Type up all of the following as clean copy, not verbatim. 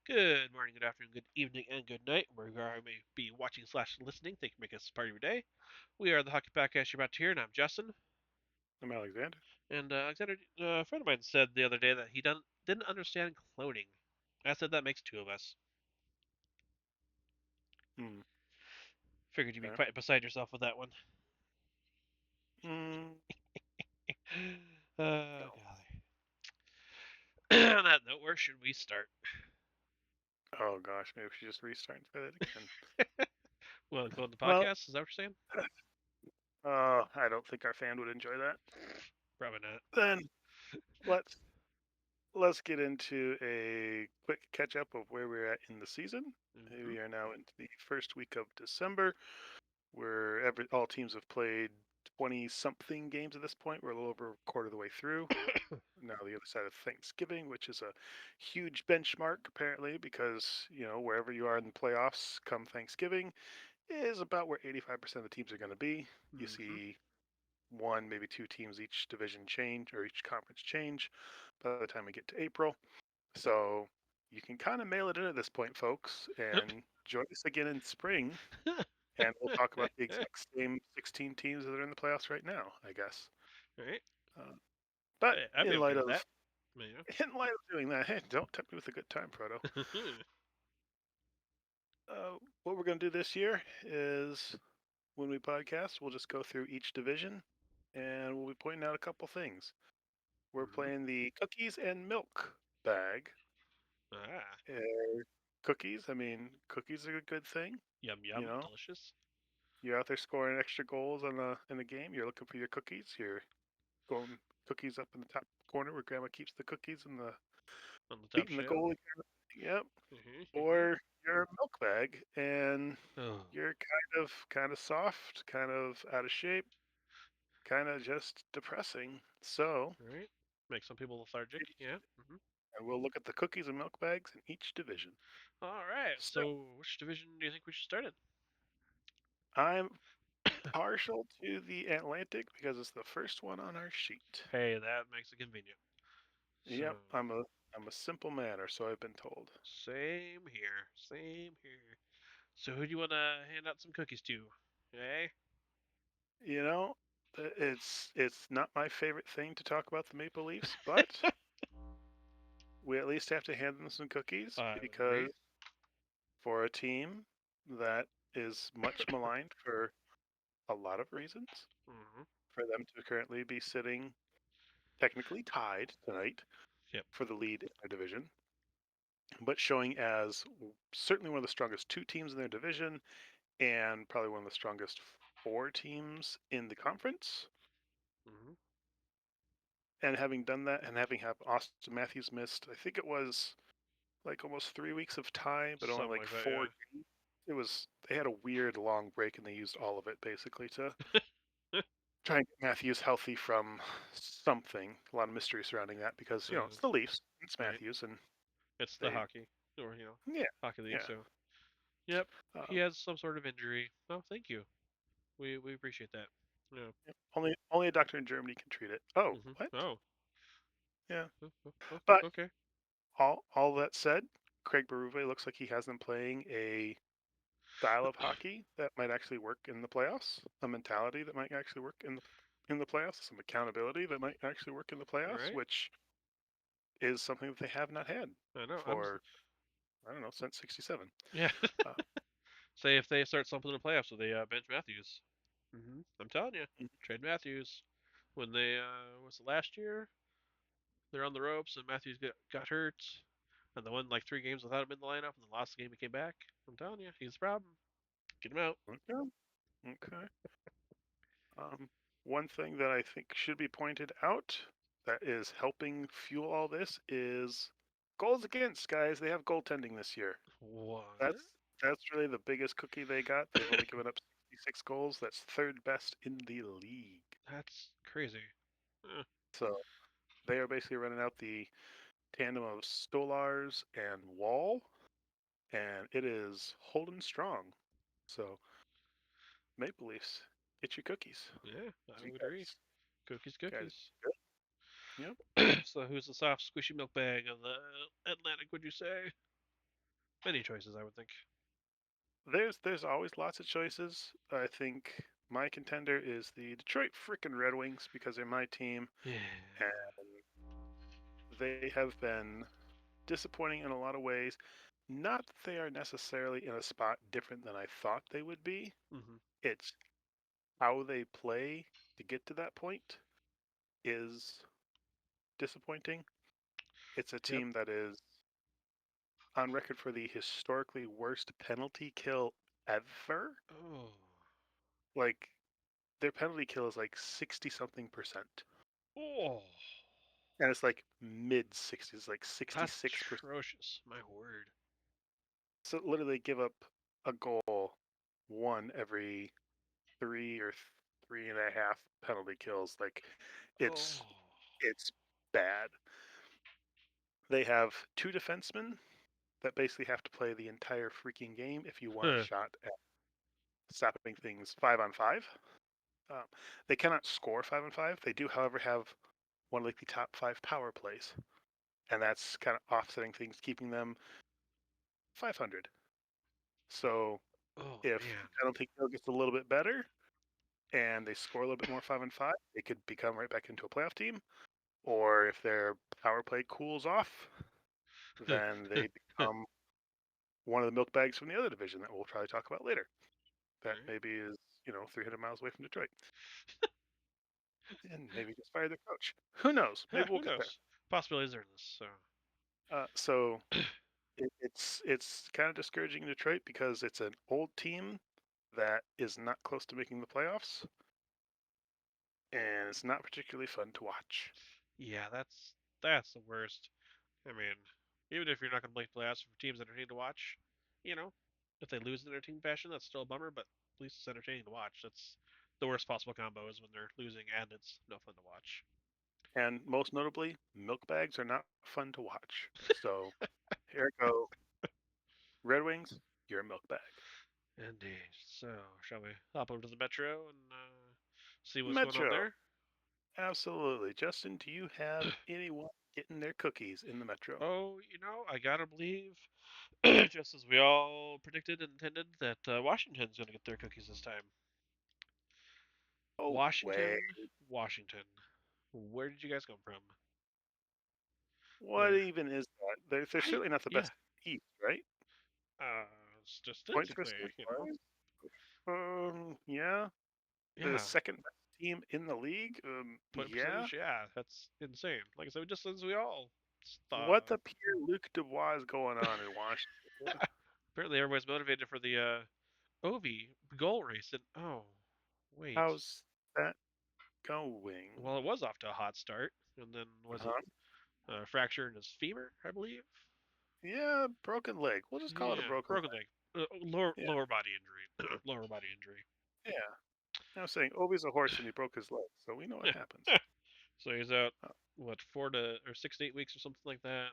Good morning, good afternoon, good evening, and good night, wherever you may be watching slash listening. Thank you for making us part of your day. We are the Hockey Podcast you're about to hear, and I'm Justin. I'm Alexander. And Alexander, a friend of mine said the other day that he didn't understand cloning. I said that makes two of us. Hmm. Figured you'd be Okay. quite beside yourself with that one. Mm, no. Golly. On that note, where should we start? Oh gosh, maybe we should just restart and try that again. Well, clone the Well, podcast? Is that what you're saying? I don't think our fan would enjoy that. Probably not. Then let's let's get into a quick catch up of where we're at in the season. Mm-hmm. We are now into the first week of December, where all teams have played 20 something games at this point. We're a little over a quarter of the way through. Now the other side of Thanksgiving, which is a huge benchmark apparently, because wherever you are in the playoffs come Thanksgiving is about where 85% of the teams are going to be. You Mm-hmm. see one, maybe two teams each division change or each conference change by the time we get to April. So you can kind of mail it in at this point, folks, and join us again in spring, and we'll talk about the exact same 16 teams that are in the playoffs right now, I guess. Right? Uh, but I'd be in okay light with of that. Yeah. in light of doing that, hey, don't tempt me with a good time, Frodo. What we're going to do this year is when we podcast, we'll just go through each division and we'll be pointing out a couple things. We're Mm-hmm. playing the cookies and milk bag. Ah, Cookies, I mean, cookies are a good thing. yum You yum, know, delicious. you're out there scoring extra goals in the game. You're looking for your cookies. You're going cookies up in the top corner where Grandma keeps the cookies and the On the top beating the shelf. goalie. Yep. Mm-hmm. Or you're a milk bag and Oh, you're kind of soft, kind of out of shape, kind of just depressing. So, right. Make some people lethargic. Yeah. Mm-hmm. and we'll look at the cookies and milk bags in each division. All right. So, So, which division do you think we should start in? I'm partial to the Atlantic because it's the first one on our sheet. Hey, that makes it convenient. So, Yep, I'm a simple man, or so I've been told. same here. Same here. So, who do you want to hand out some cookies to? Hey. You know, it's not my favorite thing to talk about the Maple Leafs, but we at least have to hand them some cookies I would because agree. for a team that is much maligned for a lot of reasons, Mm-hmm. for them to currently be sitting technically tied tonight Yep. for the lead in their division, but showing as certainly one of the strongest two teams in their division and probably one of the strongest four teams in the conference. Mm-hmm. And having done that and having have Austin Matthews missed, I think it was like almost 3 weeks of time, but only Something like like that. 4 games. It was they had a weird long break and they used all of it basically to Yeah. try and get Matthews healthy from something. A lot of mystery surrounding that because it's the Leafs, it's right. Matthews, and It's the they hockey, or yeah hockey league. yeah. So, yep. He Um, has some sort of injury. Oh, thank you. We appreciate that. Yeah. only a doctor in Germany can treat it. Oh, Mm-hmm. what? Oh. Yeah, Oh, but okay. all that said, Craig Berube looks like he has them playing a style of hockey that might actually work in the playoffs, a mentality that might actually work in the playoffs, some accountability that might actually work in the All playoffs, right. which is something that they have not had I know. for I don't know since '67. Yeah. Uh, Say if they start something in the playoffs, so they bench Matthews. I'm telling you, trade Matthews. When they was it last year? They're on the ropes and Matthews got hurt, and they won like 3 games without him in the lineup, and then lost the game he came back. I'm telling you, he's the problem. Get him out. okay, okay. Um, one thing that I think should be pointed out that is helping fuel all this is goals against, guys. They have goaltending this year. What? That's really the biggest cookie they got. They've only given up 66 goals. That's third best in the league. That's crazy. So they are basically running out the tandem of Stolars and Wall, and it is holding strong. So Maple Leafs, get your cookies. Yeah, I You would agree. Cookies, guys cookies. good. Yep. So who's the soft, squishy milk bag of the Atlantic? Would you say? Many choices, I would think. There's always lots of choices. I think my contender is the Detroit frickin' Red Wings because they're my team, Yeah. and they have been disappointing in a lot of ways. Not that they are necessarily in a spot different than I thought they would be. Hmm. It's how they play to get to that point is disappointing. It's a Yep. team that is on record for the historically worst penalty kill ever. Oh. Like their penalty kill is like 60 something percent. Oh. And it's like mid 60s, like That's 66%. atrocious. My word. So literally give up a goal one every three or 3.5 penalty kills. Like Oh. it's bad. They have two defensemen that basically have to play the entire freaking game if you want a Huh. shot at stopping things 5-on-5. Um, they cannot score 5-on-5. They do, however, have one of like the top five power plays, and that's kind of offsetting things, keeping them 500. So Oh if the man. penalty kill gets a little bit better and they score a little bit more 5-on-5, they could become right back into a playoff team. Or if their power play cools off, then they become one of the milk bags from the other division that we'll probably talk about later. All That right. maybe is 300 miles away from Detroit, and maybe just fire their coach. Who knows? Yeah. Maybe we'll Who get there. knows? Possibilities are in this. So. So it's kind of discouraging in Detroit because it's an old team that is not close to making the playoffs, and it's not particularly fun to watch. Yeah. That's the worst. I mean, even if you're not going to make playoffs for teams that are entertaining to watch, you know, if they lose in their team fashion, that's still a bummer. But at least it's entertaining to watch. That's the worst possible combo is when they're losing and it's no fun to watch. And most notably, milk bags are not fun to watch. So here I go. Red Wings, you're a milk bag. Indeed. So, shall we hop over to the Metro and see what's going on Metro, there? absolutely. Justin, do you have anyone getting their cookies in the Metro? Oh, I gotta believe, just as we all predicted and intended, that Washington's gonna get their cookies this time. Oh, way. Washington, Washington. Where did you guys come from? What There. even is that? They're I certainly not the yeah. best East, right? Uh, Point Statistically, percentage wise? Yeah. The yeah. second best team in the league? Point Yeah. percentage, yeah. That's insane. Like I said, just as we all What thought. the Pierre Luc Dubois is going on in Washington? Apparently, everybody's motivated for the Ovi goal race, and oh, wait. How's that going? Well, it was off to a hot start, and then was it Huh? fracture in his femur, I believe? Yeah, broken leg. We'll just call it a Yeah, broken broken leg. leg, lower Yeah, lower body injury, lower body injury. yeah. I'm saying Ovi's a horse and he broke his leg, so we know what Yeah, happens. so he's out Uh, what 4 to 6 to 8 weeks or something like that,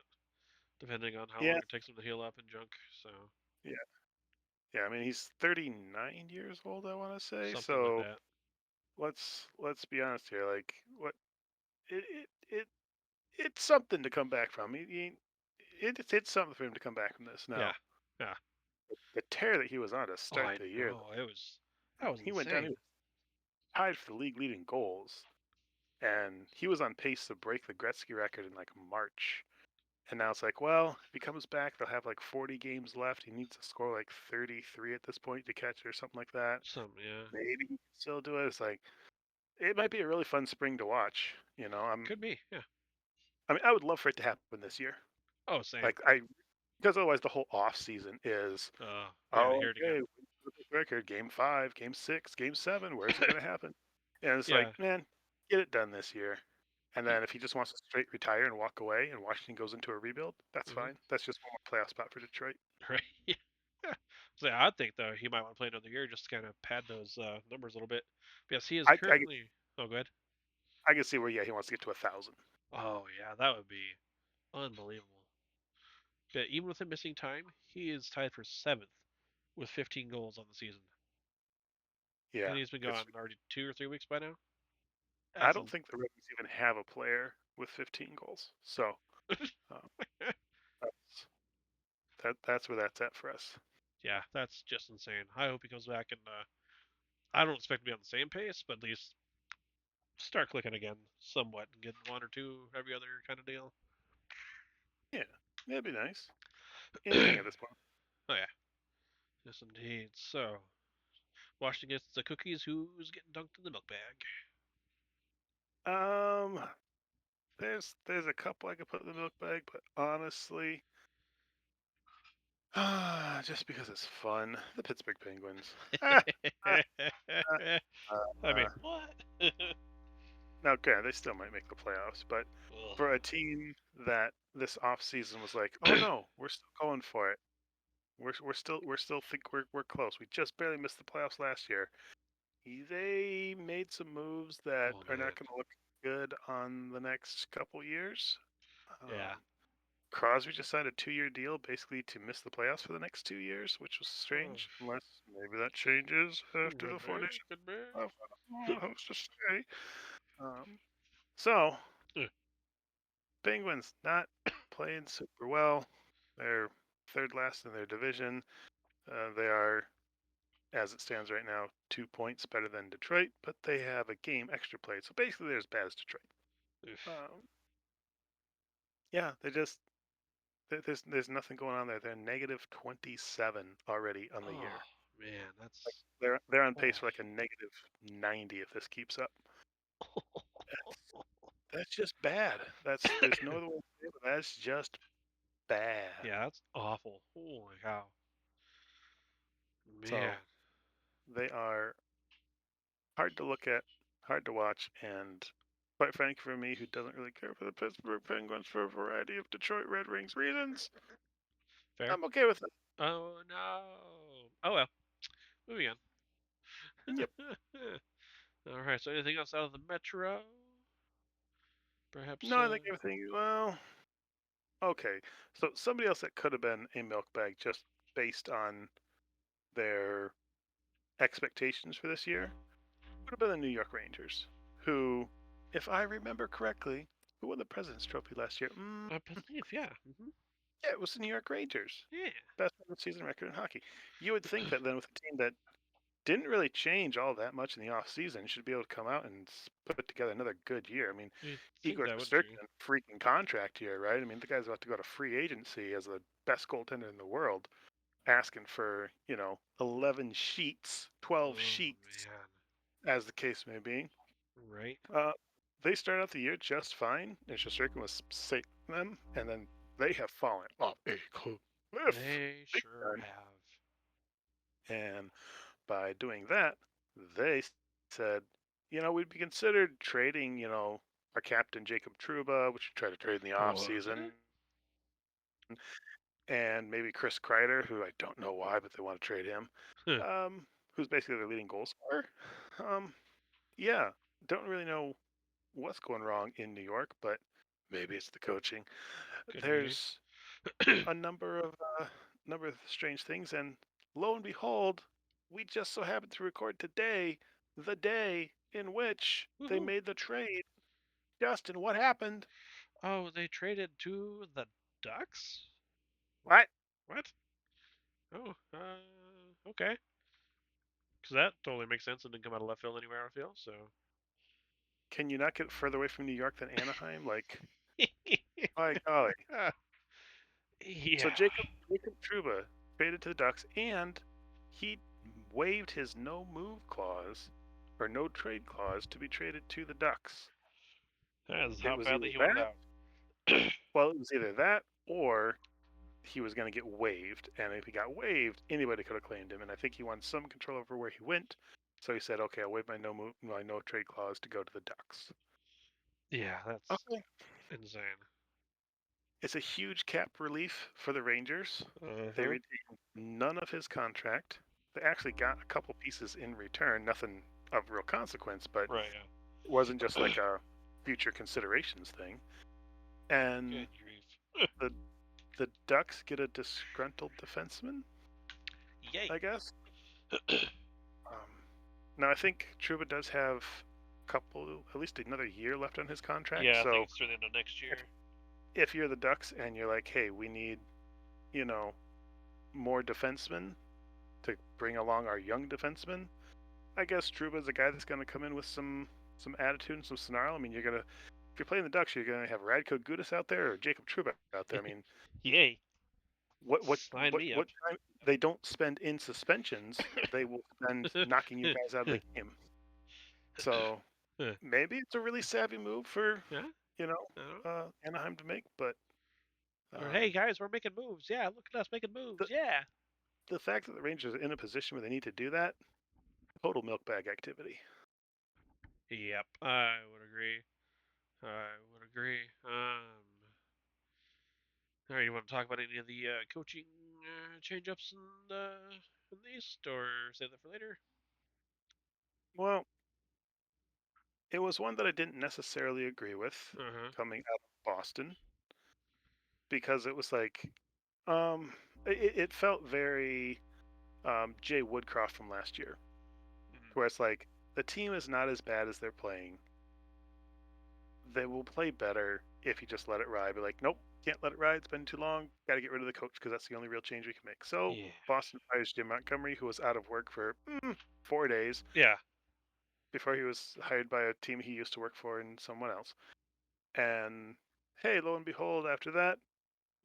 depending on how yeah, long it takes him to heal up and junk. So yeah, yeah. I mean, he's 39 years old, I want to say. something like So that. let's be honest here. Like, what it it, it it's something to come back from. It's something for him to come back from this. Yeah, Now, yeah. the tear that he was on to Oh, start I the year, know. That was he went down. He insane. was tied for the league leading goals, and he was on pace to break the Gretzky record in like March. And now it's like, well, if he comes back, they'll have like 40 games left. He needs to score like 33 at this point to catch it or something like that. Some, yeah, Maybe he can still do it. It's like it might be a really fun spring to watch. could be. Yeah. I mean, I would love for it to happen this year. Oh, same. Like because otherwise the whole off season is, Yeah, to oh, hear it again. okay, record, game 5, game 6, game 7. Where's it going to happen? And it's like, Yeah. man, get it done this year. And then if he just wants to straight retire and walk away and Washington goes into a rebuild, that's Hmm. fine. That's just one more playoff spot for Detroit. Right. Yeah. So yeah, I think though he might want to play another year just to kind of pad those numbers a little bit because he is I, I, currently. Oh, good. I can see where, yeah, he wants to get to 1,000. Oh yeah, that would be unbelievable. But even with him missing time, he is tied for seventh with 15 goals on the season, Yeah, and he's been it's. gone already 2 or 3 weeks by now. I That's don't think the Ravens even have a player with 15 goals. So um, that's That's where that's at for us. Yeah, that's just insane. I hope he comes back and I don't expect to be on the same pace, but at least start clicking again somewhat and get one or two every other kind of deal. Yeah, that'd be nice. Anything at Oh this point. yeah, yes indeed. So Washington gets the cookies. Who's getting dunked in the milk bag? Um, there's a couple I could put in the milk bag, but honestly, just because it's fun, the Pittsburgh Penguins. Ah, I mean, uh, what? Now, granted, they still might make the playoffs, but for a team that this offseason was like, oh no, we're still going for it. We're still think we're close. We just barely missed the playoffs last year. They made some moves that Oh are man, not going to look good on the next couple years. yeah. Crosby just signed a 2-year deal, basically to miss the playoffs for the next 2 years, which was Oh, strange. Unless maybe that changes after the could 4 days. be, could be. I don't know who's to say. Um, so Penguins not playing super well. They're third last in their division. They are, as it stands right now, 2 points better than Detroit, but they have a game extra played. So basically, they're as bad as Detroit. Um, yeah, there's nothing going on there. They're negative 27 already on the Oh year. man, Like that's they're on pace oh. for like a negative 90 if this keeps up. That's just bad. There's no other way to say it, but that's just bad. Yeah, that's awful. Holy cow, man. So they are hard to look at, hard to watch, and quite frankly, for me, who doesn't really care for the Pittsburgh Penguins for a variety of Detroit Red Wings reasons, Fair. I'm okay with it. Oh no. Oh well. Moving on. Yep. All right. So anything else out of the Metro? Perhaps. No, I think everything. Well, okay. So somebody else that could have been a milk bag just based on their expectations for this year would have been the New York Rangers, who, if I remember correctly, who won the President's Trophy last year? I believe. Yeah. Yeah, it was the New York Rangers. Yeah. Best season record in hockey. You would think that then with a team that didn't really change all that much in the off season should be able to come out and put together another good year. I mean, You'd think Igor that, wouldn't you? Shesterkin, freaking contract year, right? I mean, the guy's about to go to free agency as the best goaltender in the world, asking for 11 sheets, 12 Oh sheets, man. as the case may be. Right. Uh, they started out the year just fine, and Shesterkin was saving them, and then they have fallen off a cliff They big sure time. have. And by doing that, they said, we'd be considered trading, our captain Jacob Truba, which we tried to trade in the off What? season, and maybe Chris Kreider, who I don't know why, but they want to trade him, Huh. who's basically their leading goal scorer. Um, yeah, don't really know what's going wrong in New York, but maybe it's the coaching. Could be. There's a number of strange things, and lo and behold, we just so happened to record today, the day in which they Woohoo. made the trade. Justin, what happened? Oh, they traded to the Ducks? What? What? Oh, okay. Because that totally makes sense and didn't come out of left field anywhere, I feel, so. Can you not get further away from New York than Anaheim? Like, my golly. So Yeah. Jacob Truba traded to the Ducks, and he waived his no move clause or no trade clause to be traded to the Ducks. That is It how was badly either he wanted that, out. well, it was either that or he was going to get waived, and if he got waived, anybody could have claimed him. And I think he wanted some control over where he went, so he said, "Okay, I'll waive my no trade clause to go to the Ducks." Yeah, that's Okay, insane. it's a huge cap relief for the Rangers. They Uh-huh. retained none of his contract. They actually got a couple pieces in return, nothing of real consequence, but Right, it wasn't just yeah. like a future considerations thing. And Good grief. the the Ducks get a disgruntled defenseman, Yay. I guess. Now I think Truba does have at least another year left on his contract. Yeah, I think So it's through the end of next if year. if you're the Ducks and you're like, hey, we need, you know, more defensemen to bring along our young defensemen. I guess Trouba's a guy that's going to come in with some attitude and some snarl. I mean, you're gonna if you're playing the Ducks, you're gonna have Radko Gudas out there or Jacob Trouba out there. I mean, Yay! what what Sign what me up. what time they don't spend in suspensions, they will spend knocking you guys out of the game. So maybe it's a really savvy move for Yeah. you know Uh, Anaheim to make, but or hey um, guys, we're making moves. Yeah, look at us making moves. the Yeah. the fact that the Rangers are in a position where they need to do that, total milk bag activity. Yep, I would agree. I would agree. All right, you want to talk about any of the coaching change-ups in the East, or save that for later? Well, it was one that I didn't necessarily agree with Uh huh. coming out of Boston because it was like um, it felt very Jay Woodcroft from last year, Mm-hmm. where it's like the team is not as bad as they're playing. They will play better if you just let it ride. Be like, nope, can't let it ride. It's been too long. Got to get rid of the coach because that's the only real change we can make. So Yeah. Boston hires Jim Montgomery, who was out of work for 4 days Yeah. before he was hired by a team he used to work for and someone else. And hey, lo and behold, after that,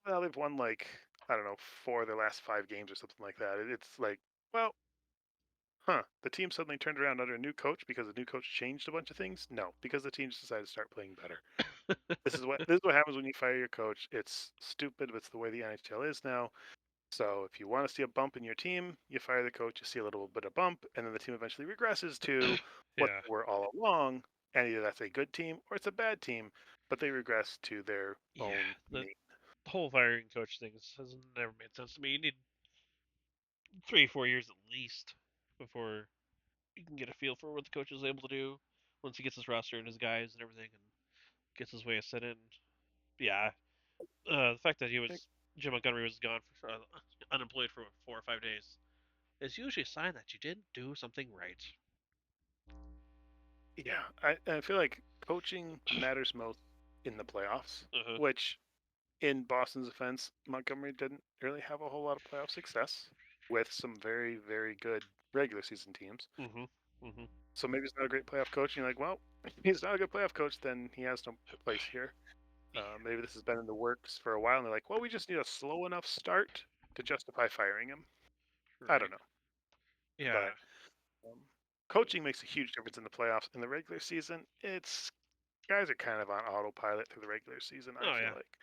well, they've won like I don't know 4 of their last 5 games or something like that. It's like, well, huh? The team suddenly turned around under a new coach because the new coach changed a bunch of things. No, because the team just decided to start playing better. This is what happens when you fire your coach. It's stupid, but it's the way the NHL is now. So if you want to see a bump in your team, you fire the coach, you see a little bit of bump, and then the team eventually regresses to what Yeah. they were all along. And either that's a good team or it's a bad team, but they regress to their Yeah. own mean. The whole firing coach thing has never made sense to me. You need 3, 4 years at least before you can get a feel for what the coach is able to do once he gets his roster and his guys and everything and gets his way set in. Yeah, the fact that Jim Montgomery was gone for unemployed for 4 or 5 days is usually a sign that you didn't do something right. Yeah, I feel like coaching matters most in the playoffs, Uh-huh. which in Boston's offense, Montgomery didn't really have a whole lot of playoff success with some very, very good regular season teams. Mhm. Mhm. So maybe he's not a great playoff coach. And you're like, well, if he's not a good playoff coach, then he has no place here. Yeah. Maybe this has been in the works for a while, and they're like, well, we just need a slow enough start to justify firing him. I don't Right. know, Yeah. but um, coaching makes a huge difference in the playoffs. In the regular season, it's guys are kind of on autopilot through the regular season. I Oh feel yeah. like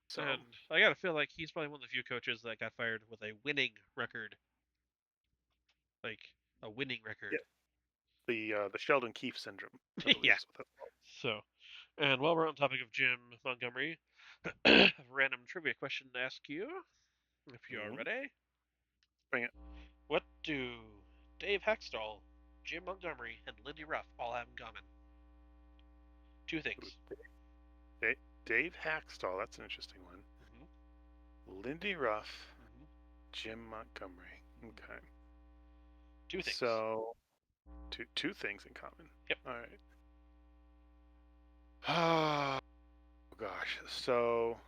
so. And I gotta feel like he's probably one of the few coaches that got fired with a winning record, like a winning Yeah, record. the Sheldon Keefe syndrome, I believe Yeah. is what that's called. So, and while we're on the topic of Jim Montgomery, a random trivia question to ask you, if you are Mm-hmm. ready. Bring it. What do Dave Hextall, Jim Montgomery, and Lindy Ruff all have in common? Two things. Dave Hackstall, that's an interesting one. Mm-hmm. Lindy Ruff, Mm-hmm. Jim Montgomery. Mm-hmm. Okay. Two things. So two things in common. Yep. All right. Oh gosh. So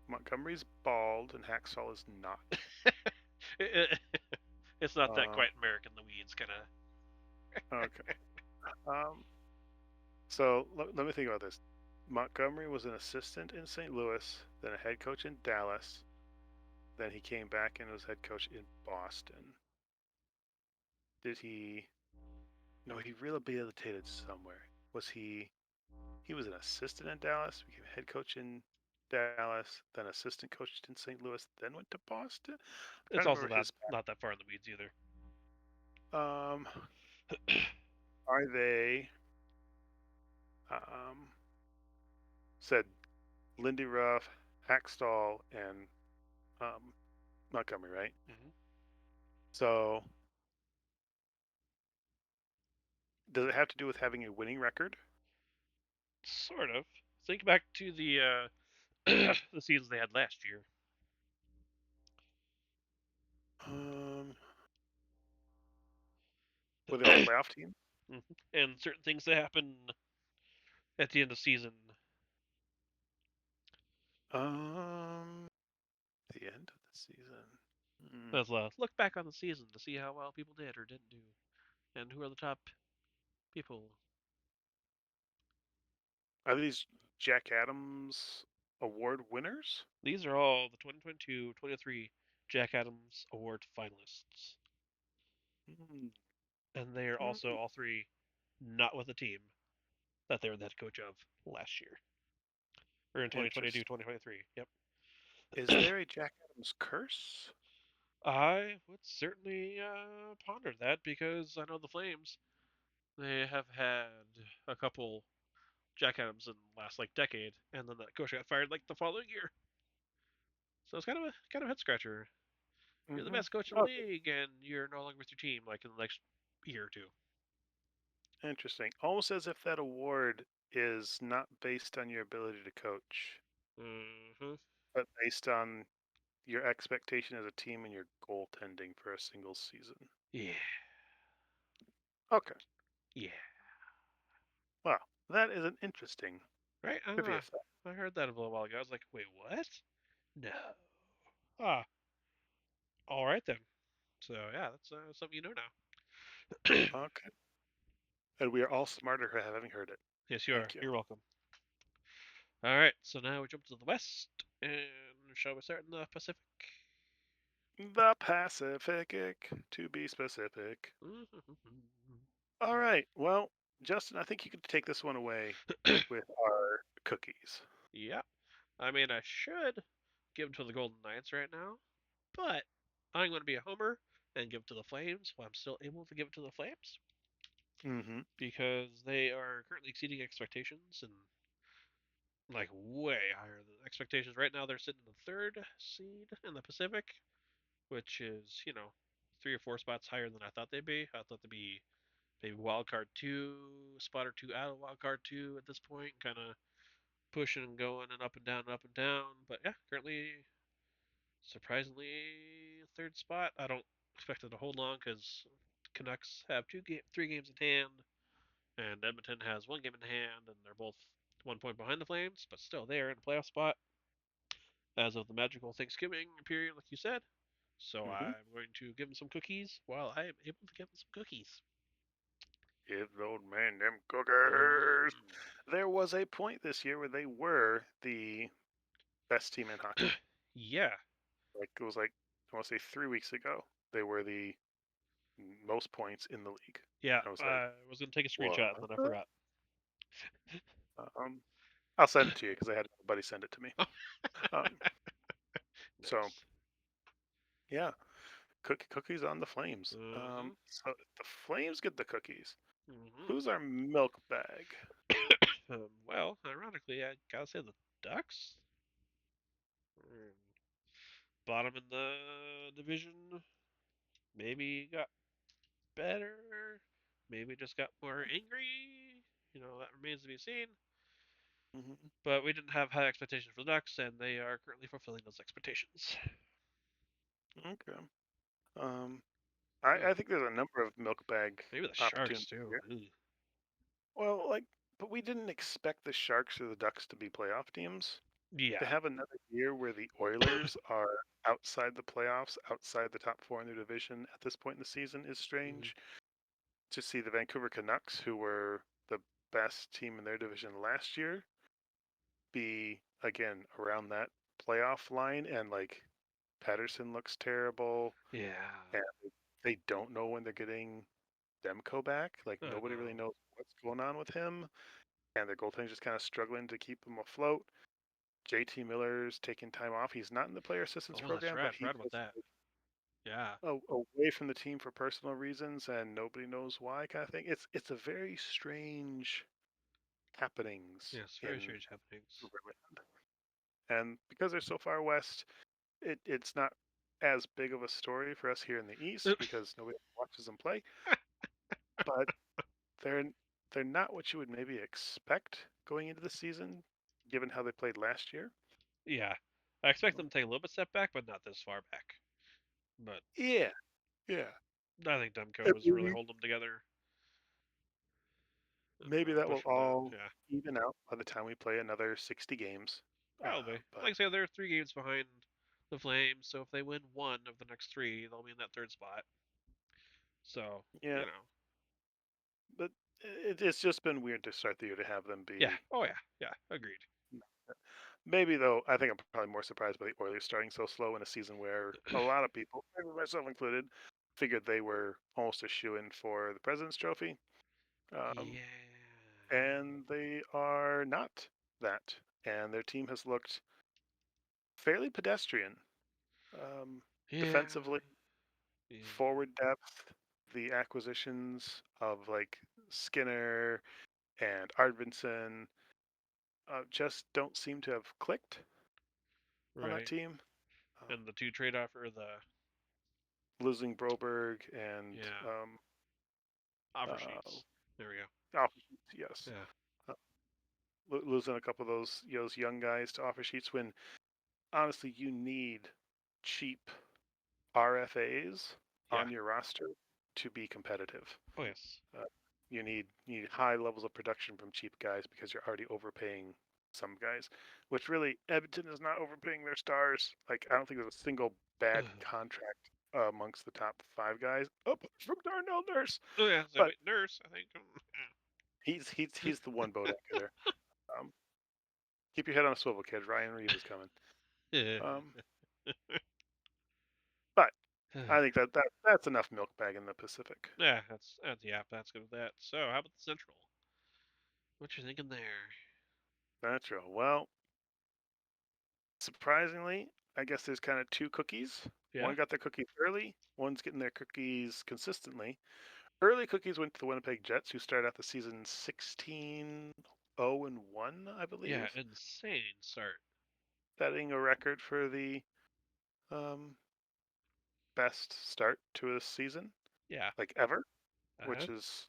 Montgomery's bald and Hackstall is not. It's not that Um, quite American the weeds kind of. okay. Um, so let me think about this. Montgomery was an assistant in St. Louis, then a head coach in Dallas. Then he came back and was head coach in Boston. Did he? No, he rehabilitated somewhere. Was he? He was an assistant in Dallas, became head coach in Dallas, then assistant coach in St. Louis, then went to Boston. I'm It's trying to also remember not his not that far in the weeds either. back. Are they? Um, said Lindy Ruff, Hackstall, and um, Montgomery, right? Mm-hmm. So does it have to do with having a winning record? Sort of. Think back to the the seasons they had last year. Um, were they all playoff teams? Mm-hmm. And certain things that happen at the end of the season. Um, the end. season. Hmm. Let's look back on the season to see how well people did or didn't do, and who are the top people. Are these Jack Adams Award winners? These are all the 2022-23 Jack Adams Award finalists, Hmm. and they are also Hmm. all three not with the team that they were the head coach of last year or in 2022 Interesting. 2023. Yep. Is there a Jack Adams curse? I would certainly ponder that because I know the Flames. They have had a couple Jack Adams in the last like decade, and then that coach got fired like the following year. So it's kind of a head scratcher. You're the Hmm. best coach in the Oh, league, and you're no longer with your team like in the next year or two. interesting. Almost as if that award is not based on your ability to coach, Mm-hmm. but based on your expectation as a team and your goaltending for a single season. Yeah, Okay. yeah. Wow. That is an interesting Right? I don't know. trivia fact. I heard that a little while ago. I was like, wait, what? No. Ah, all right then. So yeah, that's something you know now. Okay. And we are all smarter for having heard it. Yes, you are. Thank you. You're welcome. All right, so now we jump to the west, and shall we start in the Pacific? The Pacific, to be specific. All right. Well, Justin, I think you could take this one away with our cookies. Yeah, I mean I should give it to the Golden Knights right now, but I'm going to be a homer and give it to the Flames while I'm still able to give it to the Flames Mm-hmm. because they are currently exceeding expectations and like way higher than expectations. Right now they're sitting in the third seed in the Pacific, which is, 3 or 4 spots higher than I thought they'd be. I thought they'd be maybe wild card two, spot or two out of wild card two at this point, kind of pushing and going and up and down and up and down. But yeah, currently surprisingly third spot. I don't expect it to hold long because Canucks have 3 games in hand, and Edmonton has 1 game in hand, and they're both 1 point behind the Flames, but still they are in a playoff spot as of the magical Thanksgiving period, like you said. So Mm-hmm. I'm going to give them some cookies while I am able to give them some cookies. Give the old man them cookers. There was a point this year where they were the best team in hockey. Yeah, Like it was like I want to say 3 weeks ago, they were the most points in the league. yeah. I was like, I was gonna take a screenshot and then I what? forgot. Um, I'll send it to you because I had a buddy send it to me. Um, so Nice. yeah, cookies on the Flames. Mm-hmm. So if the Flames get the cookies, Mm-hmm. who's our milk bag? Well, ironically, I gotta say the Ducks. Mm, bottom in the division. Maybe got better. Maybe just got more angry. That remains to be seen. Hmm. But we didn't have high expectations for the Ducks, and they are currently fulfilling those expectations. Okay. Um, Ugh. I think there's a number of milk bag Maybe the Sharks opportunities too. here. Ugh. Well, but we didn't expect the Sharks or the Ducks to be playoff teams. To Yeah. have another year where the Oilers are outside the playoffs, outside the top four in their division at this point in the season is Hmm. strange. To see the Vancouver Canucks, who were the best team in their division last year, be again around that playoff line, and like Patterson looks terrible, Yeah. and they don't know when they're getting Demko back. Like I nobody really know. knows what's going on with him, and their goaltending's just kind of struggling to keep them afloat. JT Miller's taking time off. He's not in the player assistance Oh, that's program, right. I but he's forgot about just that. Yeah. away from the team for personal reasons, and nobody knows why, kind of thing. It's a very strange happenings Yes. Very in strange happenings. Vancouver, and because they're so far west, it's not as big of a story for us here in the East because nobody watches them play. But they're they're not what you would maybe expect going into the season, given how they played last year. Yeah. I expect them to take a little bit step back, but not this far back. But Yeah, yeah. I think Demko And is really holding them together and maybe that will pushing that. all Yeah. even out by the time we play another 60 games. Probably. But Like I say, they're 3 games behind the Flames. So if they win one of the next three, they'll be in that third spot. So Yeah, you know, but it's just been weird to start the year to have them yeah. be. Oh yeah, yeah. Agreed. Maybe though, I think I'm probably more surprised by the Oilers starting so slow in a season where a lot of people, maybe myself included, figured they were almost a shoe in for the President's Trophy, um, Yeah, and they are not that. And their team has looked fairly pedestrian yeah, defensively, yeah. forward depth, the acquisitions of like Skinner and Arvidsson just don't seem to have clicked on that Right. team. Um, And the two trade offer the losing Broberg and yeah offer uh, sheets. There we go. offer sheets, yes, Yeah. uh, losing a couple of those young guys to offer sheets when honestly you need cheap RFAs Yeah. on your roster to be competitive. Oh yes. Uh, you need high levels of production from cheap guys because you're already overpaying some guys, which really Edmonton is not overpaying their stars. Like I don't think there's a single bad Ugh. contract amongst the top five guys, up from Darnell Nurse, Oh yeah. So but wait, nurse. I think. he's the one boat anchor there. Um, keep your head on a swivel, kid. Ryan Reeves is coming. Um, but I think that's enough milk bag in the Pacific. Yeah. That's yeah. That's good with that. So how about the Central? What you thinking there? That's real. Well, surprisingly, I guess there's kind of two cookies. Yeah. One got their cookies early. One's getting their cookies consistently. Early cookies went to the Winnipeg Jets, who started out the season 16-0-1, I Yeah. believe, Insane start. setting a record for the um, best start to a season Yeah. like ever, Uh-huh. which is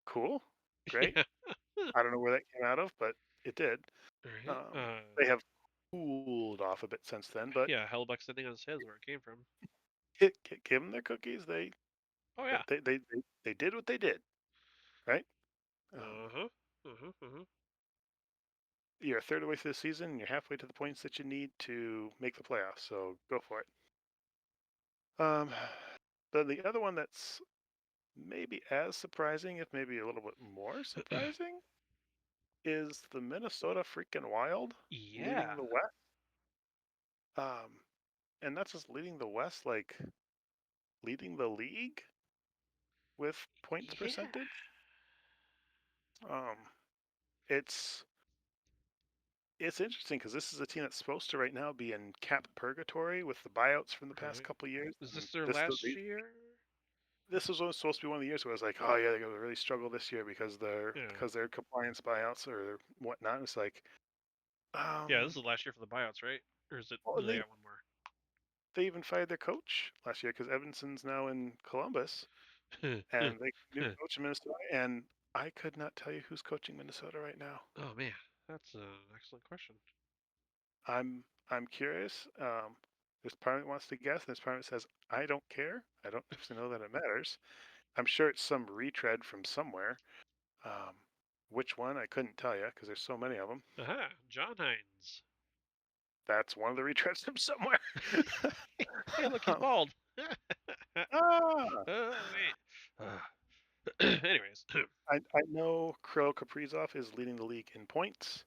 cool, great. Yeah. I don't know where that came out of, but it did. All right. They have cooled off a bit since then, but Yeah. Hellbuck sitting on his head is where it came from. give them their cookies. Oh They yeah. they they, they, they did what they did, right? Uh huh. Uh huh. Uh huh. You're a third of the way through the season, and you're halfway to the points that you need to make the playoffs. So go for it. Um, then the other one that's maybe as surprising, if maybe a little bit more surprising, is the Minnesota freaking Wild leading Yeah. the West. Um, and not just leading the West, like leading the league with points Yeah. percentage. Um, it's it's interesting because this is a team that's supposed to right now be in cap purgatory with the buyouts from the past Right. couple years, Is and this their last year? this was supposed to be one of the years where I was like, oh yeah, they're gonna really struggle this year because Yeah. their compliance buyouts or whatnot. It's like, Yeah. This is um, the last year for the buyouts, right? Or is it? well, Do and they they got one more? they even fired their coach last year because Evanson's now in Columbus and they new coach in Minnesota, and I could not tell you who's coaching Minnesota right now. Oh man, that's an excellent question. I'm I'm curious. This part of me wants to guess, and this part of it says I don't care. I don't actually know that it matters. I'm sure it's some retread from somewhere. Um, which one I couldn't tell you because there's so many of them. Aha, John Hines. That's one of the retreads from somewhere. Hey, look, he's Um, bald. ah, Wait. Anyways, I know Krill Kaprizov is leading the league in points.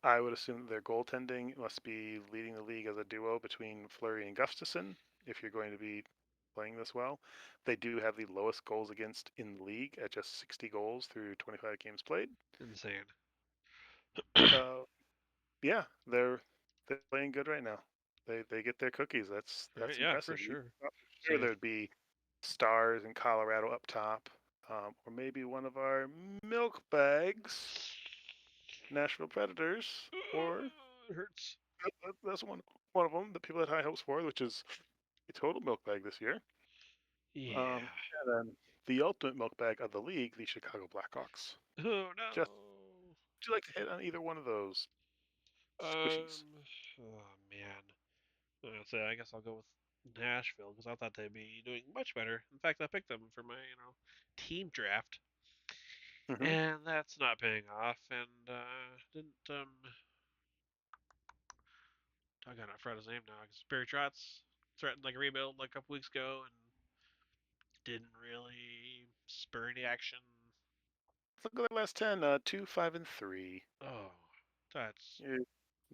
I would assume that their goaltending must be leading the league as a duo between Fleury and Gustafson. If you're going to be playing this well, they do have the lowest goals against in the league at just 60 goals through 25 games played. insane. Uh, yeah, they're playing good right now. They get their cookies. Right? That's Yeah, for impressive. You sure. thought for sure So, there'd be stars in Colorado up top, or maybe one of our milk bags, Nashville Predators, or it hurts. that's one of them. The people had high hopes for, which is a total milk bag this year. Yeah. And then the ultimate milk bag of the league, the Chicago Blackhawks. Oh Just no. would you like to hit on either one of those squishies? Um. Oh man. I guess I'll go with Nashville because I thought they'd be doing much better. In fact, I picked them for my team draft, Hmm. and that's not paying off. And didn't I gotta forget his name now. Because Barry Trotz threatened like a rebuild like a couple weeks ago and didn't really spur any action. Let's look at the last 10. 2, 5, and 3. Oh, that's You're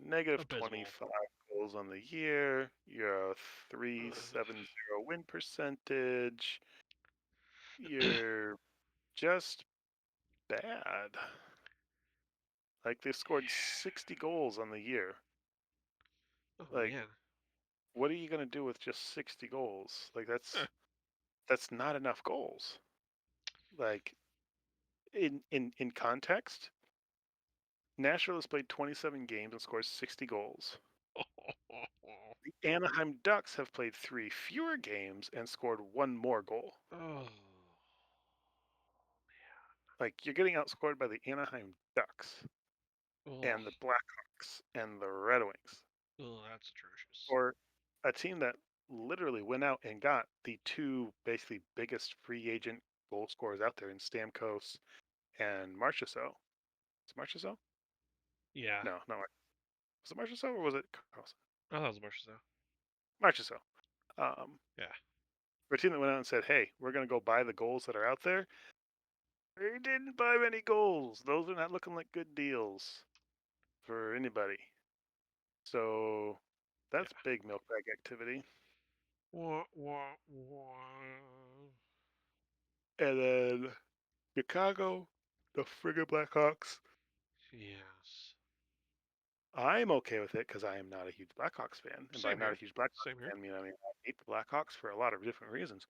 negative abysmal. 25 goals on the year. You're a Ugh. 3.70 win percentage. You're just bad. Like they scored 60 goals on the year. Oh Like, man. what are you gonna do with just 60 goals? Like Huh. that's not enough goals. Like in context, Nashville has played 27 games and scores 60 goals. The Anaheim Ducks have played 3 fewer games and scored 1 more goal. Oh. Like you're getting outscored by the Anaheim Ducks Oh. and the Blackhawks and the Red Wings, Oh, that's atrocious. or a team that literally went out and got the two basically biggest free agent goal scorers out there in Stamkos and Marchessault. Is it Marchessault? Yeah. No, not was it Marchessault or was it Carlson? I thought it was Marshall though. Marchessault. Um, Yeah. for a team that went out and said, "Hey, we're going to go buy the goals that are out there." They didn't buy many goals. Those are not looking like good deals for anybody. So that's Yeah. big milk bag activity. Wah, wah, wah. And then Chicago, the friggin' Blackhawks. Yes. I'm okay with it because I am not a huge Blackhawks fan, and by Same not a here. huge Blackhawks Same here. fan, I mean I hate the Blackhawks for a lot of different reasons.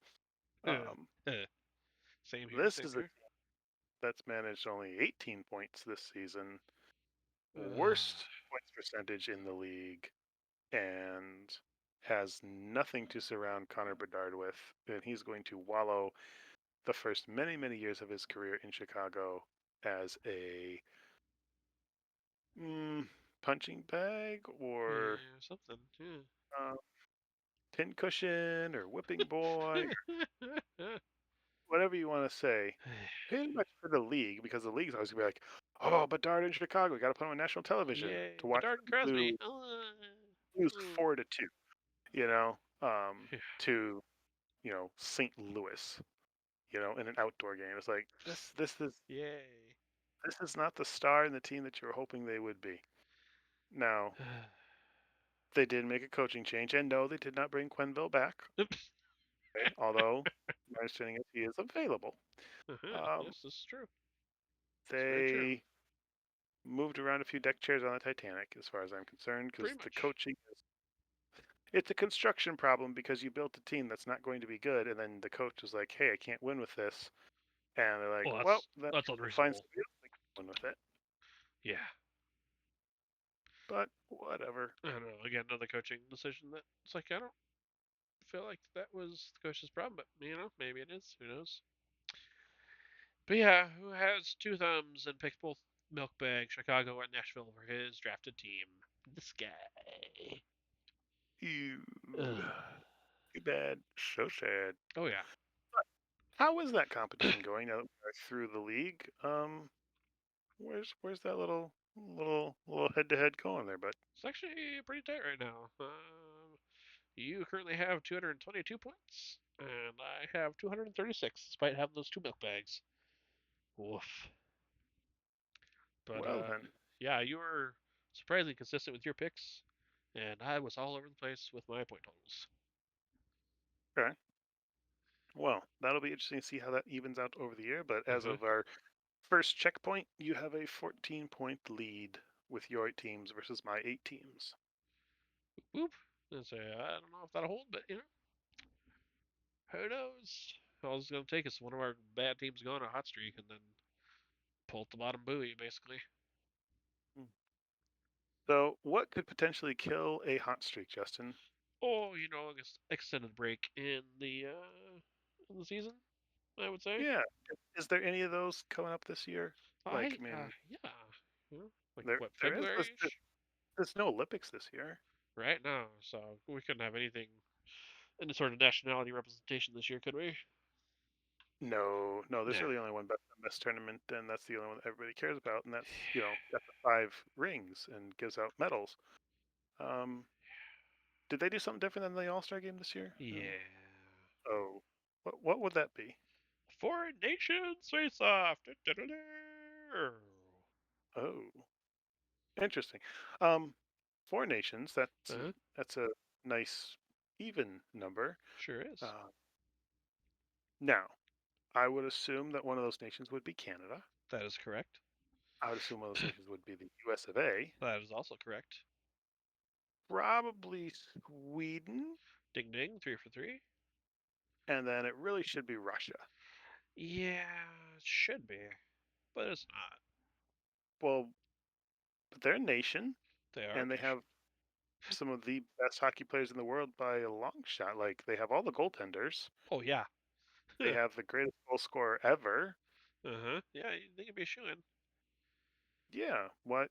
Um, Same here. this Same is a here. team that's managed only 18 points this season, Uh, worst points percentage in the league, and has nothing to surround Connor Bedard with, and he's going to wallow the first many, many years of his career in Chicago as a punching bag or yeah, something. Yeah. uh, pincushion or whipping boy, whatever you want to say. Pretty much for the league, because the league's always gonna be like, "Oh, Bedard in Chicago, got to put him on national television Yay, to watch Bedard and them Crosby. Oh, lose oh. 4-2." You know, Yeah. to St. Louis. In an outdoor game. It's like Yay. this is not the star in the team that you were hoping they would be. Now, they did make a coaching change, and no, they did not bring Quenville back. Okay, although my understanding is he is available. Um, Yes, this is true. It's very true. they moved around a few deck chairs on the Titanic, as far as I'm concerned, Pretty because the much. coaching is it's a construction problem because you built a team that's not going to be good, and then the coach is like, "Hey, I can't win with this," and they're like, Well, "Well, that's then that's we'll find unreasonable. somebody else that can win with it." Yeah. But whatever. I don't know. Again, another coaching decision that it's like I don't feel like that was the coach's problem, but maybe it is. Who knows? But yeah, who has two thumbs and picks both milk bag Chicago and Nashville for his drafted team? This guy. Ew. Ugh. Too bad. So sad. Oh yeah, How is that competition going now that we're through the league? Where's that little head to head going there, but it's actually pretty tight right now. You currently have 222 points, and I have 236, despite having those two milk bags. Woof. But well then. yeah, you were surprisingly consistent with your picks, and I was all over the place with my point totals. Okay. Well, that'll be interesting to see how that evens out over the year. But as Uh-huh. of our first checkpoint, you have a 14-point lead with your 8 teams versus my 8 teams. Whoop. And say I don't know if that'll hold, but who knows? All it's gonna take is one of our bad teams going on a hot streak and then pull at the bottom buoy, basically. Hmm. So, what could potentially kill a hot streak, Justin? Oh, I guess extended break in the season, I would say. Yeah. Is there any of those coming up this year? Like, I mean, Yeah, like there what there is February ish, there's no Olympics this year. right now. So we couldn't have anything, any sort of nationality representation this year, could we? No, no, there's Yeah. really only one best tournament, and that's the only one that everybody cares about, and that's got the 5 rings and gives out medals. Um, did they do something different than the All Star game this year? Yeah. Oh, what would that be? Foreign nations face off. Oh, interesting. Um, four nations. Uh-huh. That's a nice even number. Sure is. Uh, now, I would assume that one of those nations would be Canada. That is correct. I would assume one of those nations would be the US of A. That is also correct. Probably Sweden, Ding ding, 3 for 3. and then it really should be Russia. Yeah, it should be, but it's not. Well, but they're a nation, They are a and they nation. have some of the best hockey players in the world by a long shot. Like they have all the goaltenders. Oh yeah. They have the greatest goal scorer ever. Uh-huh. Yeah, they could be shooing. Yeah. What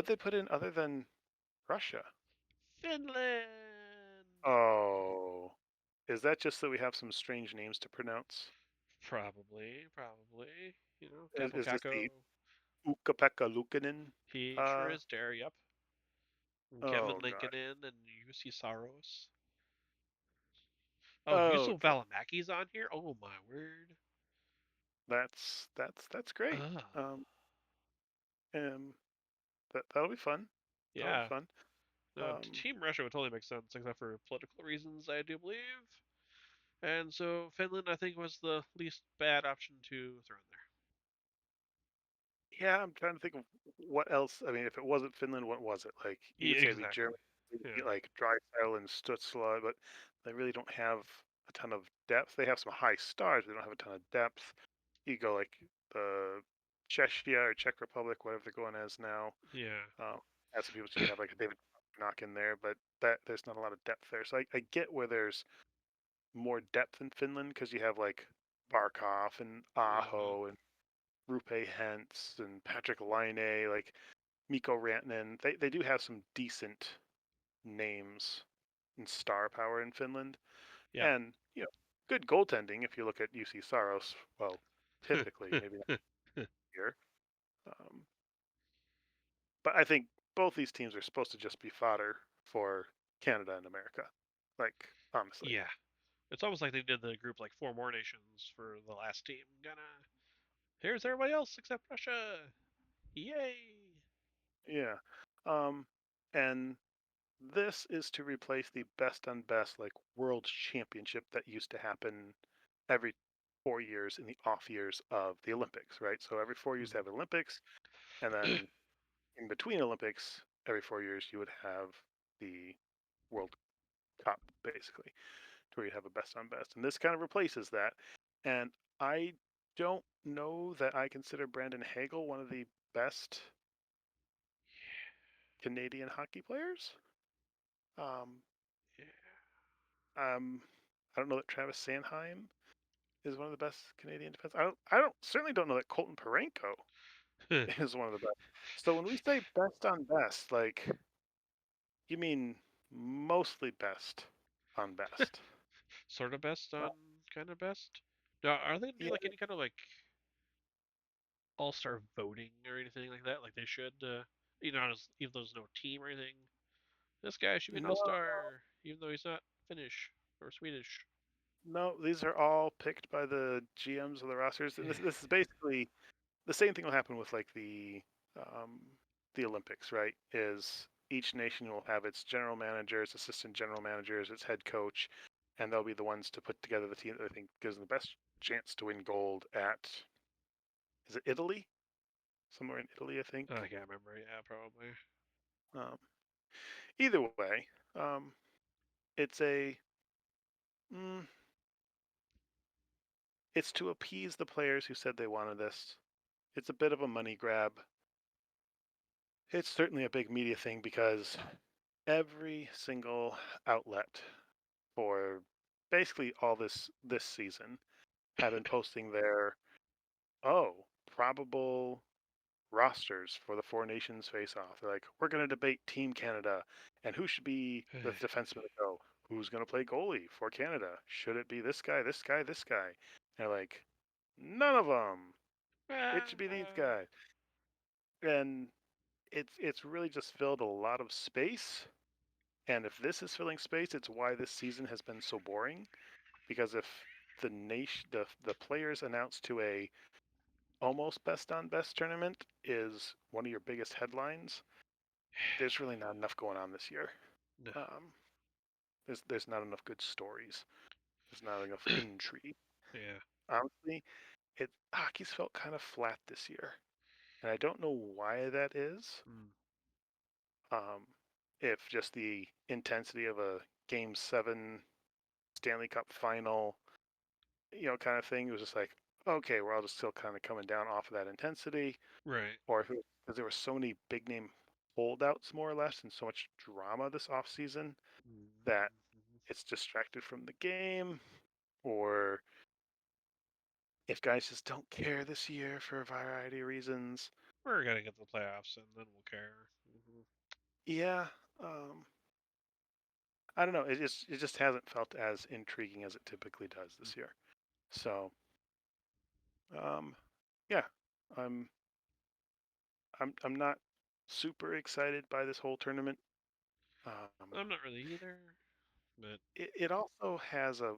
they put in other than Russia? Finland. Oh, is that just that we have some strange names to pronounce? Probably, probably. Is this Kapokako. the Ukko-Pekka Luukkonen? He sure Uh, is there. Yep. And Kevin oh God. Lincoln and UC Saros. Oh, Oh Yusuf God. Valimaki's on here. Oh my word. That's great. Ugh. Um, um, that'll be fun. That'll be Yeah. fun. No, Um, Team Russia would totally make sense, except for political reasons, I do believe. And so Finland, I think, was the least bad option to throw in yeah, I'm trying to think of what else. I mean, if it wasn't Finland, what was it? Like there. you could Yeah, say it'd be Germany, exactly. it'd be Yeah. like Drysdale and Stutzla, but they really don't have a ton of depth. They have some high stars, but they don't have a ton of depth. You go like the Czechia or Czech Republic, whatever they're going as now. Yeah. Um, as some people say, you have like a David knock in there, but that there's not a lot of depth there. So I get where there's more depth in Finland because you have like Barkov and Uh-huh. Aho and Rupe Hentz and Patrick Laine, like Mikko Rantanen. They do have some decent names and star power in Finland, Yep. and good goaltending. If you look at UC Saros, well, typically maybe not here, um, but I think both these teams are supposed to just be fodder for Canada and America. Like honestly, Yeah. It's almost like they did the group like four more nations for the last team. Gonna Here's everybody else except Russia. Yay! yeah. Um, and this is to replace the best on best like world championship that used to happen every 4 years in the off years of the Olympics, right? So every 4 years they have Olympics, and then in between Olympics, every 4 years you would have the World Cup, basically, to where you have a best on best. And this kind of replaces that. And I don't know that I consider Brandon Hagel one of the best Canadian hockey players. Um, Yeah. um, I don't know that Travis Sanheim is one of the best Canadian defense. I don't certainly don't know that Colton Parenko is one of the best. So when we say best on best, like you mean mostly best on best. Sort of best Uh, on kind of best. Now, are they gonna do yeah, like any kind of like all-star voting or anything like that? Like they should, even though there's no team or anything. This guy should be an no, all-star, even though he's not Finnish or Swedish. no, these are all picked by the GMs of the rosters, and this is basically the same thing will happen with like um, the Olympics, right? Is each nation will have its general managers, assistant general managers, its head coach, and they'll be the ones to put together the team that I think gives them the best chance to win gold at, is it Italy? Somewhere in Italy, I think. I can't remember. Yeah, probably. Um, either way, um, it's a mm, it's to appease the players who said they wanted this. It's a bit of a money grab. It's certainly a big media thing because every single outlet for basically all this season have been posting their probable rosters for the Four Nations face off. They're like, we're going to debate Team Canada and who should be the defenseman to go. Who's going to play goalie for Canada? Should it be this guy, this guy, this guy? And they're like, none of them. It should be these guys. And it's really just filled a lot of space And if this is filling space, it's why this season has been so boring. Because if the players announced to a almost best on best tournament is one of your biggest headlines, there's really not enough going on this year. No. Um, there's not enough good stories. There's not enough intrigue. Yeah. Honestly, hockey's felt kind of flat this year, and I don't know why that is. Mm. Um, if just the intensity of a Game 7 Stanley Cup final, kind of thing, it was just like, okay, we're all just still kind of coming down off of that intensity, Right. or if it was because there were so many big name holdouts, more or less, and so much drama this offseason that Mm-hmm. it's distracted from the game, or if guys just don't care this year for a variety of reasons. We're gonna get the playoffs, and then we'll care. Mm-hmm. Yeah, um, I don't know. It just hasn't felt as intriguing as it typically does this year. So, um, yeah, I'm I'm not super excited by this whole tournament. Um, I'm not really either, but it also has a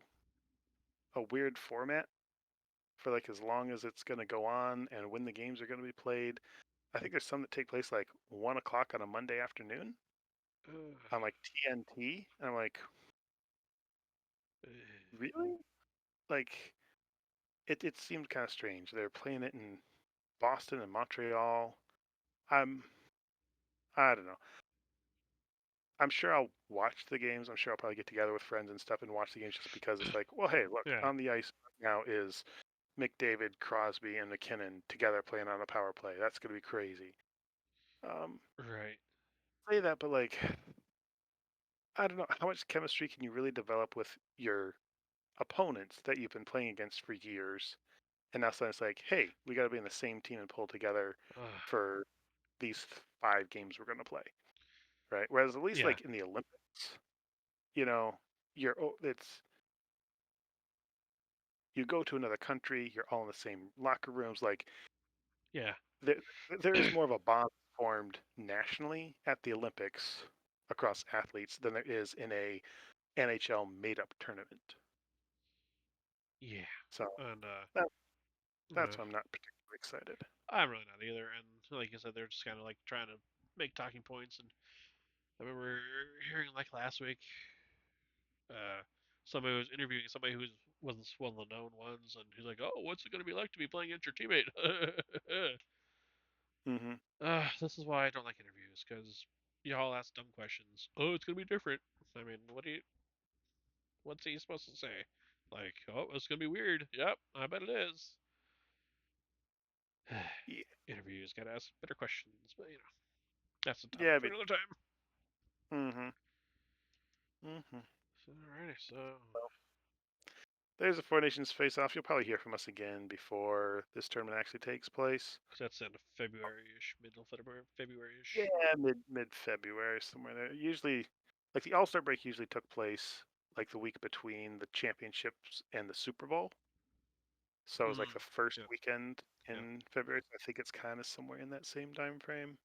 weird format for like as long as it's going to go on and when the games are going to be played. I think there's some that take place like 1 o'clock on a Monday afternoon on like TNT, and I'm like, uh, really? Like, it seemed kind of strange. They're playing it in Boston and Montreal. I'm I don't know. I'm sure I'll watch the games. I'm sure I'll probably get together with friends and stuff and watch the games just because it's like, well, hey, look, yeah. on the ice now is McDavid, Crosby, and McKinnon together playing on a power play. That's gonna be crazy. Um, Right. say that, but like, I don't know how much chemistry can you really develop with your opponents that you've been playing against for years, and now suddenly it's like, hey, we got to be in the same team and pull together for these 5 games we're gonna play, right? Whereas at least Yeah. like in the Olympics, you know, it's you go to another country, you're all in the same locker rooms. Like Yeah. there, there is more of a bond formed nationally at the Olympics across athletes than there is in a NHL made-up tournament. Yeah. So And that, that's uh, why I'm not particularly excited. I'm really not either. And like I said, they're just kind of like trying to make talking points. And I remember hearing like last week, uh, somebody was interviewing somebody who was one of the known ones, and he's like, "Oh, what's it gonna be like to be playing against your teammate?" Hmm. This is why I don't like interviews because y'all ask dumb questions. Oh, it's gonna be different. I mean, what's he supposed to say? Like, oh, it's gonna be weird. Yep, I bet it is. Yeah, Interviews gotta ask better questions, but that's a topic yeah, for but another time. hmm hmm Alrighty, so well, there's a Four Nations face-off. You'll probably hear from us again before this tournament actually takes place. that's in February-ish, middle Yeah, February-ish. mid February, somewhere there. Usually, like the All Star break usually took place like the week between the championships and the Super Bowl. So it was like Mm, the first yeah, weekend yeah. in February. So I think it's kind of somewhere in that same time frame.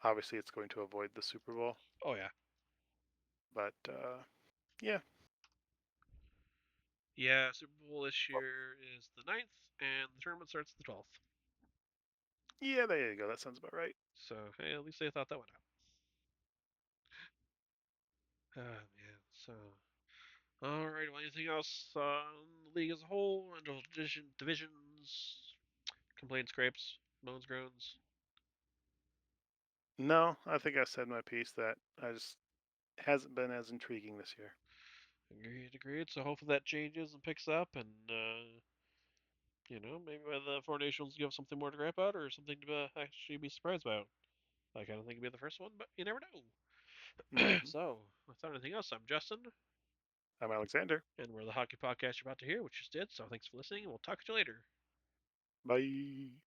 Obviously, it's going to avoid the Super Bowl, Oh yeah, but yeah, yeah. Super Bowl this year is the 9th, and the tournament starts the 12th. yeah, there you go. That sounds about right. So hey, at least they thought that one out. Oh man. So all right. Well, anything else on the league as a whole? Divisions, complaints, scrapes, moans, groans. No, I think I said my piece that I just hasn't been as intriguing this year. Agreed, agreed. So hopefully that changes and picks up, and maybe by the Four Nations give something more to gripe about or something to actually be surprised about. Like I don't think it'd be the first one, but you never know. Hmm. So without anything else, I'm Justin, I'm Alexander. and we're the hockey podcast you're about to hear, which you just did. So thanks for listening, and we'll talk to you later. Bye.